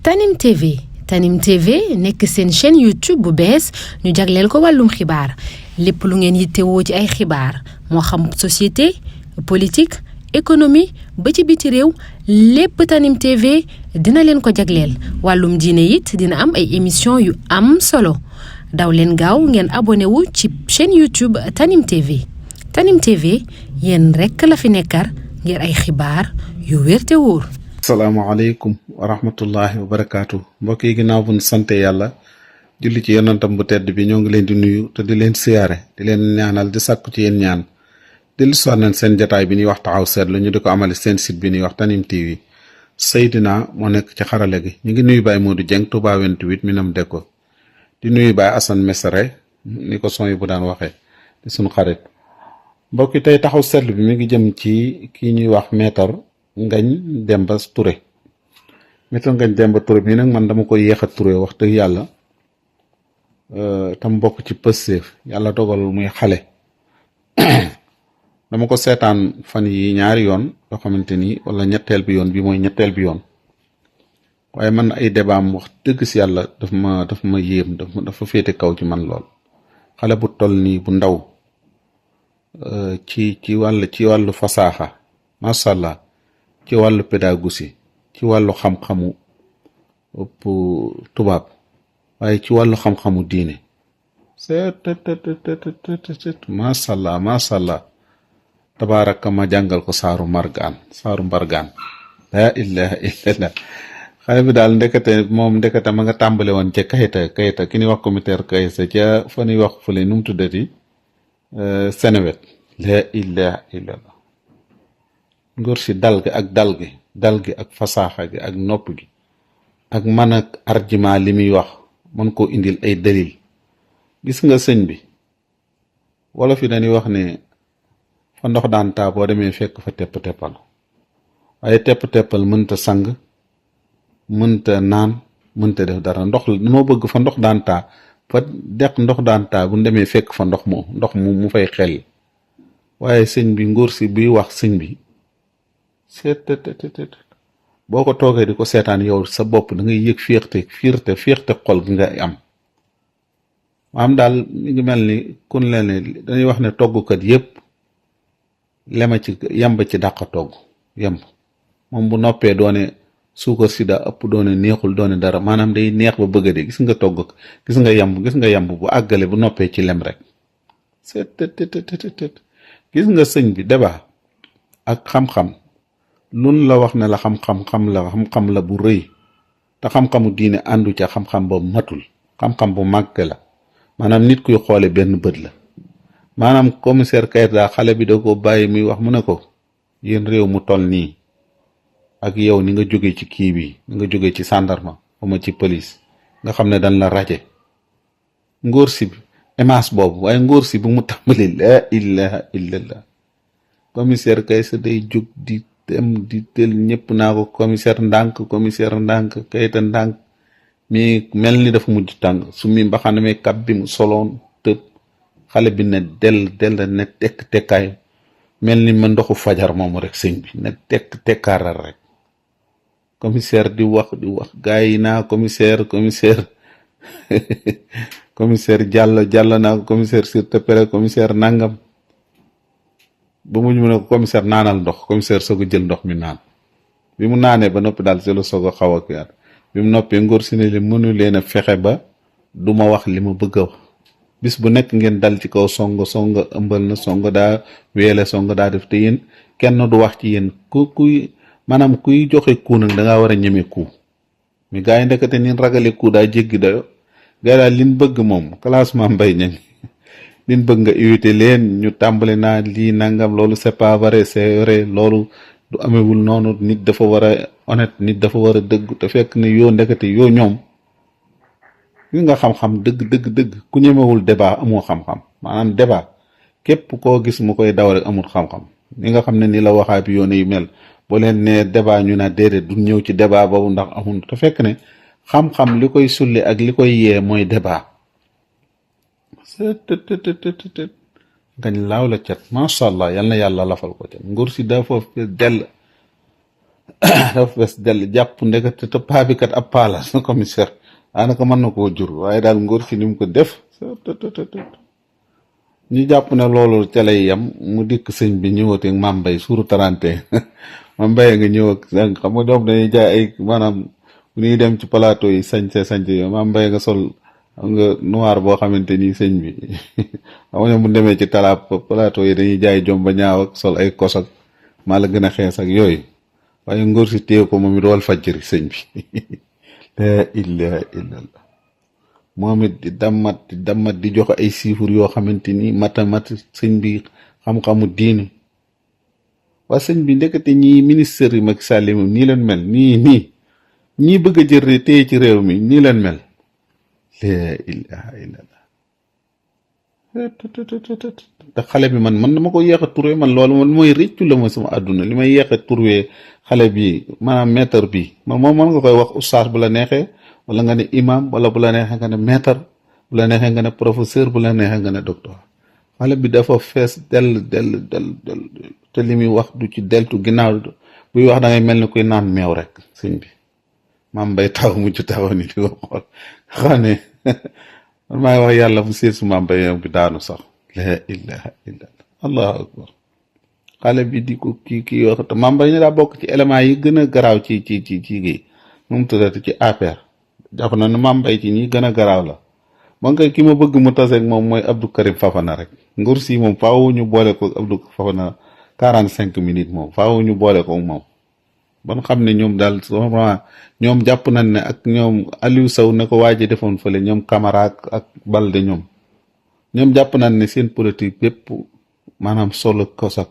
Tanim TV Tanim TV nekk seen chaîne YouTube bu bees ñu jagleel ko wàllum xibaar lépp lu ngeen yittewoo ci ay xibaar moo xam société politique économie ba ci biti réew lépp Tanim TV dina leen ko jagleel wàllum diine it dina am ay émission yu am solo daw leen gaaw ngeen abonné wu ci chaîne YouTube Tanim TV Tanim TV yéen rekk la fi nekkar ngir ay xibaar yu wér te wóor. asalaamaaleykum wa rahmatullahi wa barakaatu mbokk yi ginnaaw bu ñu sante yàlla julli ci yonantam bu tedd bi ñoo ngi leen di nuyu te di leen siyaare di leen ñaanal di sàkku ci yéen ñaan di lu sonneen seen jataay bi ñuy wax taxaw seetlu ñu di ko amale seen site bi ñuy wax Tanim TV Seydina moo nekk ci xarale gi ñu ngi nuyu Baye Modou Dieng Touba 28 minam dekko di nuyu Baye Assane Mesere ni ko son yi bu daan waxee di suñu xarit mbokk yi tey taxaw seetlu bi mi ngi jëm ci kii ñuy wax Maître Ngagne Demba Touré Maître Ngagne Demba Touré bii nag man dama ko yéex a Touré wax dëgg yàlla tam bokk ci Pastef yàlla dogal muy xale dama ko seetaan fan yi ñaari yoon yoo xamante ni wala ñetteel bi yoon bi mooy ñetteel bi yoon waaye man ay débaam wax dëgg si yàlla daf ma yéem dafa féete kaw ci man lool xale bu toll nii bu ndaw ci wàllu fasaaxa macha allah ci wàllu pédagogie ci wàllu xam-xamu tubaab waaye ci wàllu xam-xamu diine macha allah tabaaraka ma jàngal ko saaru mbargaan laa ilaha illallah xale bi daal ndekete ma nga tàmbale woon ca kayita ki ni wax commissaire kayita ca fa ñuy wax fële nu mu tuddati Senewet laa ilaha illallah ngóor si dal gi ak fasaaxa gi ak nopp gi ak man ak argument li muy wax mën koo indil ay dalil gis nga sëñ bi wolof yi dañuy wax ne fa ndox daan taa boo demee fekk fa tepp-teppal waaye tepp-teppal mënta sang mënta naan mënta def dara ndox noo bëgg fa ndox daan taa fa deq ndox daan taa bu demee fekk fa ndox mu fay xel waaye sëñ bi ngóor si buy wax sëñ bi boo ko toogee di ko seetaan yow sa bopp da ngay yëg féexte xol gi nga am maam daal mi ngi mel ni kun leen ne dañuy wax ne toggkat yépp yemb ci dàq togg yemb moom bu noppee doone suukar si daa ëpp doone neexul doone dara maanaam day neex ba bëgg de gis nga yemb bu àggale bu noppee ci lem rek gis nga sëñ bi débat ak xam-xam lun la wax ne la xam-xam la bu rëy te xam-xamu diine àndu ca xam-xam boobu matul xam-xam bu màgg la maanaam nit kuy xoole benn bët la maanaam commissaire Keita xale bi da ko bàyyi muy wax mu ne ko yéen réew mu toll nii ak yow ni nga jóge ci kii bi ni nga jóge ci gendarme xuma ci police nga xam ne dañ la raje ngóor si bi émas boobu waaye ngóor si bu mu tàmbali laa ilaha illallah commissaire Keita day jóg di dem di tel ñëpp naa ko commissaire ndànk Keita ndànk mais mel ni dafa mujj tàng su mi mbaxana mee kab bi mu soloon tëb xale bi ne del ne tekkaay mel ni ma ndoxu fajar moomu rek sëñ bi ne tekkaaral rek commissaire di wax gaa yi naa commissaire commissaire jàll naa ko commissaire s'il te plaît commissaire nangam ba mujj mu ne ko commissaire naanal ndox commissaire soog a jël ndox mi naan bi mu naanee ba noppi daal si la soog a xaw a kiyaat bi mu noppee ngóor si ne li mënu leen a fexe ba du ma wax li ma bëgg a wax bis bu nekk ngeen dal ci kaw songo ëmbal na songo daa weele songo daa def te yéen kenn du wax ci yéen kuy joxe ku nag dangaa war a ñeme ku mi gaa yi ndekete nin ragale ku daa jéggi dayo gaa daal liñ bëgg moom classement mbay ñaŋ liñ bëgg nga éviter leen ñu tàmbali naa lii nangam loolu c'est pas vrai c'est vrai loolu du amewul noonu nit dafa war a honnête nit dafa war a dëgg te fekk ne yoo ndekete yoo ñoom li nga xam-xam dëgg ku ñemewul débat amoo xam-xam maanaam débat képp koo gis mu koy daw rek amul xam-xam li nga xam ne ni la waxaa bi yoon yi mel boo leen ne débat ñu naa déedéet du ñëw ci débat boobu ndax amul te fekk ne xam-xam li koy sulli ak li koy yee mooy débat Ngagne laaw la cat macha allah yal na yàlla lafal ko cat nguur si daa foofu dell dafa fees dell jàpp ndekete te paa bi kat ab paa la commissaire daanaka mën na koo jur waaye daal ngóor si ni mu ko def ñu jàpp ne loolu ca lay yem mu dikk sëñ bi ñëwatee ak Mame Mbaye suuru 31 Mame Mbaye nga ñëw ak xam nga ñoom dañuy jaay ay maanaam bu ñuy dem ci plateau yi sañse yo Mame Mbaye nga sol xam nga noir boo xamante ni sëñ bi xam nga bu demee ci plateau yi dañuy jaay jom ba ñaaw ak sol ay kos ak maa la gën a xees ak yooyu waaye ngóor si téye ko moom it wal fajjiri sëñ bi la ilaha illallah moom it di dammat di joxe ay chiffres yoo xamante ni mathématique sëñ bi xam-xamu diine waa sëñ bi ndekete ñii ministère yi Macky Sall moom nii leen mel ñii bëgg a jël téye ci réew mi nii leen mel la ilaha illallah te xale bi man dama ko yéex a trouvé man loolu man mooy rëccu la ma sama àdduna li may yéex a trouvé xale bi maanaam maître bi man moom mën nga koy wax oustaz bu la neexee wala nga ne imam wala bu la neexee nga ne maître bu la neexee nga ne professeur bu la neexee nga ne docteur xale bi dafa fees dell te li muy wax du ci deltu ginnaaw buy wax da ngay mel ni kuy naan meew rek sëñ bi Mame Mbaye taw mujj taxaw ni di ko xool xam ne man maay wax yàlla mu seet su Mame Mbaye bi daanu sax la ilaha illallah allahu akbar xale bi di ko kii wax te Mame Mbaye ñu daa bokk ci éléments yi gën a garaaw ci gi mu tuddati ci APR jàpp na ne Mame Mbaye ci ñi gën a garaaw la man kay ki ma bëgg mu taseeg moom mooy Abdou Karim Fafana rek nguur si moom faaw ñu boole ko Abdou Fafana 45 minutes moom faaw ñu boole ko moom ban xam ne ñoom daal vraiment ñoom jàpp nañ ne ak ñoom Aliou Sow ne ko waaji defoon fële ñoom Camara ak Balde ñoom jàpp nañ ne seen politique bépp maanaam solo kosak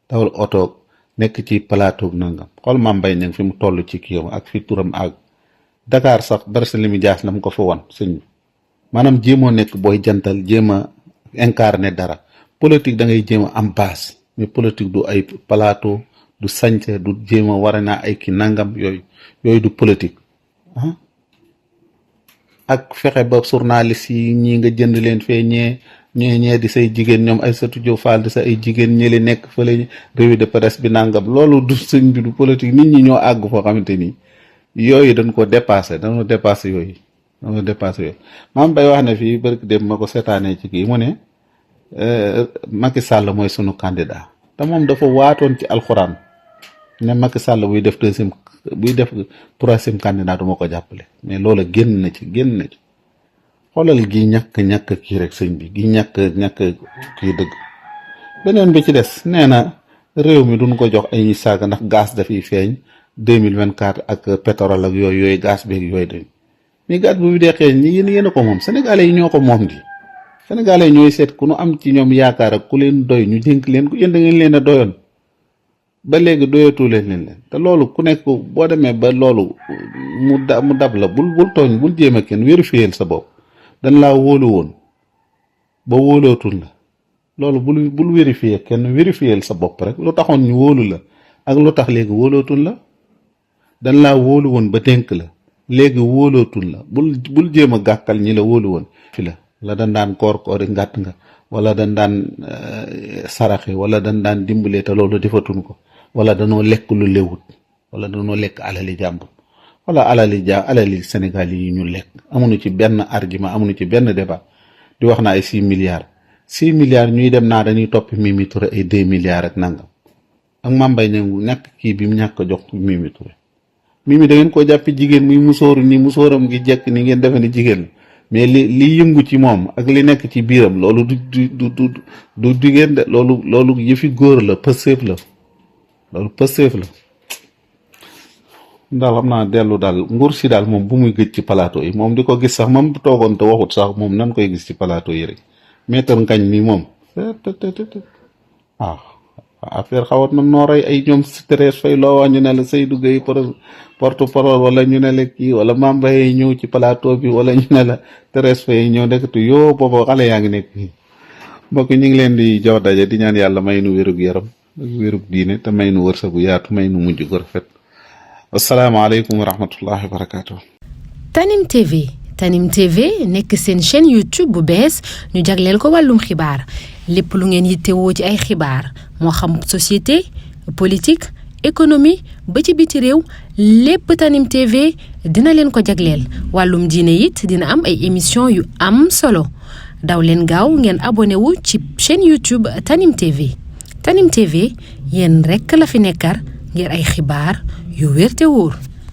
dawal oto nekk ci plateau nangam xool Mame Mbaye ña fi mu toll ci kii ak fi turam ak Dakar sax Barthélemy Dias la mu ko fa wan sëñ bi maanaam jéemoo nekk booy jantal jéem a incarner dara politique da ngay jéem a am base mais politique du ay plateau du sañse du jéem a war naa ay ki nangam yooyu du politique ak fexe ba journaliste yi ñii nga jënd leen fee ñee di say jigéen ñoom Aïssatou Diop Fall di sa ay jigéen ñi li nekk fële revue de presse bi nangam loolu du sëñ bi du politique nit ñi ñoo àgg foo xamante ni yooyu dañ ko dépassé dañoo dépassé yooyu Mame Mbaye wax na fii barki dem ma ko seetaanee ci kii mu ne Macky Sall mooy sunu candidat te moom dafa waatoon ci alxuraan ne Macky Sall buy def troisième candidat du ma ko jàppale mais loola génn na ci xoolal gi ñàkk kii rek sëñ bi gi ñàkk kii dëgg beneen bi ci des nee na réew mi duñ ko jox ay ñi saaga ndax gaz dafiy feeñ 2024 ak pétrole ak yooyu gaz beeg yooyu dañ mais gaz bu dee xeeñ ni yéen a ko moom sénégalais yi ñoo ko moom di sénégalais yi ñooy seet ku nu am ci ñoom yaakaar ak ku leen doy ñu dénk leen ku yéen da ngeen leen a doyoon ba léegi doyatu leen te loolu ku nekk boo demee ba loolu mu dab la bul tooñ bul jéem a kenn vérifier sa bopp dañ laa wóolu woon ba wóolootul la loolu bul vérifier kenn vérifier sa bopp rek lu taxoon ñu wóolu la ak lu tax léegi wóolootul la dañ laa wóolu woon ba dénk la léegi wóolootul la bul jéem a gàkkal ñi la wóolu woon fi la dañ daan koor-koori ngàtt nga wala dañ daan saraxe wala dañ daan dimbale te loolu defatuñ ko wala danoo lekk lu léwut wala danoo lekk alali jàmbur wala alali Sénégal yi ñu lekk amuñu ci benn argument amuñu ci benn débat di wax naa ay 6 milliards ñuy dem naa dañuy topp Mimi Touré ay 2 milliards ak nangam ak Mame Mbaye ñàkk kii bi mu ñàkk jox Mimi Touré Mimi da ngeen ko jàppi jigéen muy musóoru ni musóoram ngi jekk ni ngeen defe ni jigéen mais li yëngu ci moom ak li nekk ci biiram loolu du jigéen de loolu yëfi góor la pëseef la loolu pëseef la daal xam naa dellu daal nguur si daal moom bu muy gëj ci plateau yi moom di ko gis sax moom toogoon te waxut sax moom nan koy gis ci plateau yi rek maître Ngagne mi moom affaire xawat na nooray ay ñoom Thérèse Faye loo wax ñu ne la Seydou Gueye porte parole wala ñu ne la kii wala Mame Mbaye ñëw ci plateau bi wala ñu ne la Thérèse Faye ñëw nekkatu yoo booba xale yaa ngi nekk fii mbokk ñu ngi leen di jox daje di ñaan yàlla may nu wérug yaram ak wérug diine te may nu wërsëgu yaatu may nu mujj gu rafet asalaamaaleykum wa rahmatullahi wa barakaatu. Tanim TV nekk seen chaîne YouTube bu bees ñu jagleel ko wàllum xibaar lépp lu ngeen yittewoo ci ay xibaar moo xam société politique économie ba ci biti réew lépp Tanim TV dina leen ko jagleel wàllum diine it dina am ay émission yu am solo daw leen gaaw ngeen abonné wu ci chaîne YouTube Tanim TV Tanim TV yéen rekk la fi nekkar ngir ay xibaar yu wér te wóor